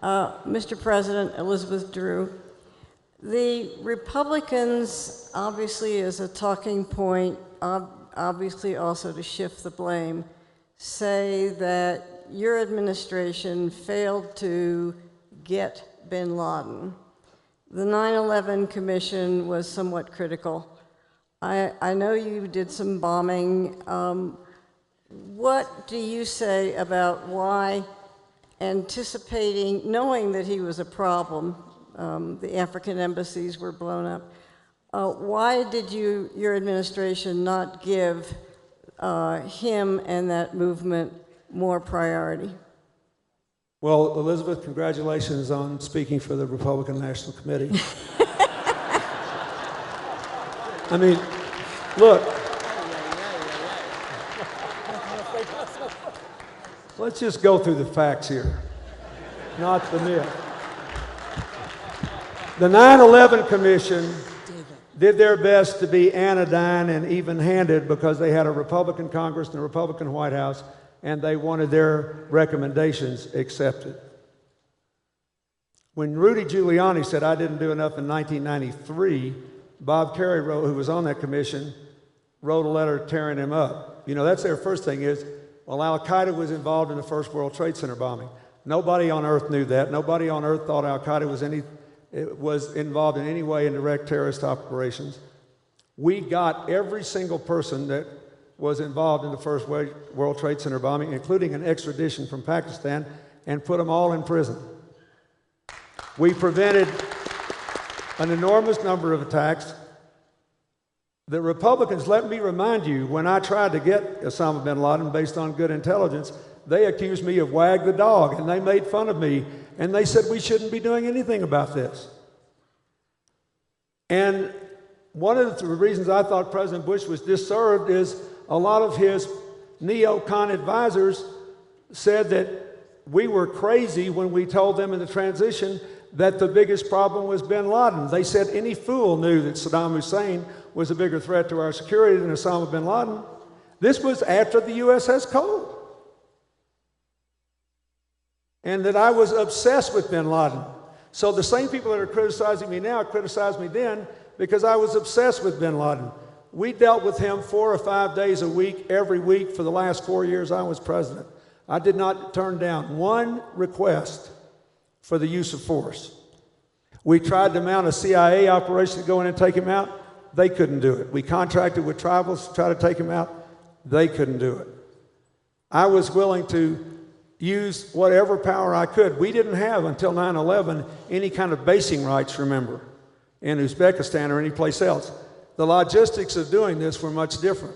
Mr. President, Elizabeth Drew, the Republicans, obviously as a talking point, obviously also to shift the blame, say that your administration failed to get bin Laden. The 9/11 Commission was somewhat critical. I know you did some bombing. What do you say about why, anticipating, knowing that he was a problem, the African embassies were blown up, why did your administration not give him and that movement more priority? Well, Elizabeth, congratulations on speaking for the Republican National Committee. I mean, look, let's just go through the facts here, not the myth. The 9/11 Commission did their best to be anodyne and even-handed because they had a Republican Congress and a Republican White House, and they wanted their recommendations accepted. When Rudy Giuliani said, "I didn't do enough" in 1993, Bob Kerrey, who was on that commission, wrote a letter tearing him up. You know, that's their first thing is, well, Al-Qaeda was involved in the first World Trade Center bombing. Nobody on earth knew that. Nobody on earth thought Al-Qaeda was involved in any way in direct terrorist operations. We got every single person that was involved in the first World Trade Center bombing, including an extradition from Pakistan, and put them all in prison. We prevented an enormous number of attacks. The Republicans, let me remind you, when I tried to get Osama bin Laden based on good intelligence, they accused me of wag the dog, and they made fun of me, and they said we shouldn't be doing anything about this. And one of the reasons I thought President Bush was disserved is a lot of his neocon advisors said that we were crazy when we told them in the transition that the biggest problem was bin Laden. They said any fool knew that Saddam Hussein was a bigger threat to our security than Osama bin Laden. This was after the USS Cole. And that I was obsessed with bin Laden. So the same people that are criticizing me now criticized me then because I was obsessed with bin Laden. We dealt with him 4 or 5 days a week, every week for the last 4 years I was president. I did not turn down one request for the use of force. We tried to mount a CIA operation to go in and take him out. They couldn't do it. We contracted with tribals to try to take him out. They couldn't do it. I was willing to use whatever power I could. We didn't have, until 9/11, any kind of basing rights, remember, in Uzbekistan or any place else. The logistics of doing this were much different.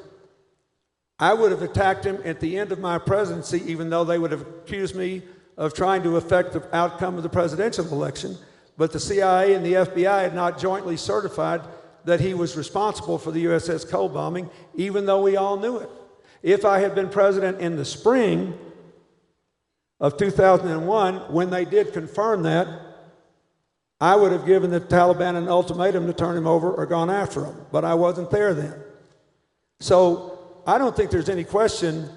I would have attacked him at the end of my presidency, even though they would have accused me of trying to affect the outcome of the presidential election, but the CIA and the FBI had not jointly certified that he was responsible for the USS Cole bombing, even though we all knew it. If I had been president in the spring of 2001, when they did confirm that, I would have given the Taliban an ultimatum to turn him over or gone after him, but I wasn't there then. So I don't think there's any question,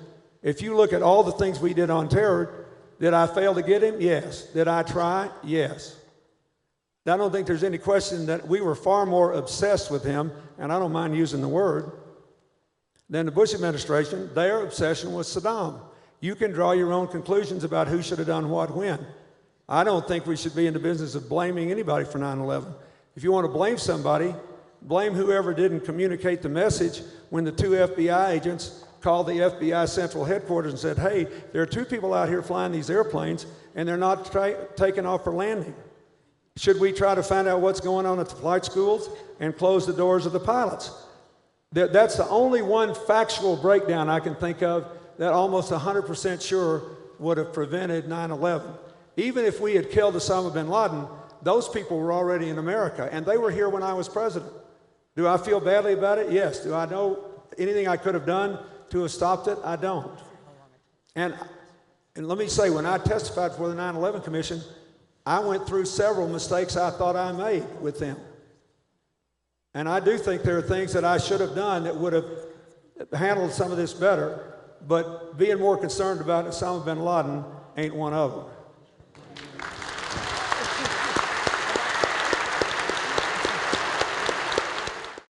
if you look at all the things we did on terror, did I fail to get him? Yes. Did I try? Yes. I don't think there's any question that we were far more obsessed with him, and I don't mind using the word, than the Bush administration. Their obsession was Saddam. You can draw your own conclusions about who should have done what when. I don't think we should be in the business of blaming anybody for 9/11. If you want to blame somebody, blame whoever didn't communicate the message when the 2 FBI agents called the FBI central headquarters and said, hey, there are 2 people out here flying these airplanes and they're not taking off for landing. Should we try to find out what's going on at the flight schools and close the doors of the pilots? That's the only one factual breakdown I can think of that almost 100% sure would have prevented 9/11. Even if we had killed Osama bin Laden, those people were already in America, and they were here when I was president. Do I feel badly about it? Yes. Do I know anything I could have done to have stopped it? I don't. And let me say, when I testified before the 9/11 Commission, I went through several mistakes I thought I made with them. And I do think there are things that I should have done that would have handled some of this better, but being more concerned about Osama bin Laden ain't one of them.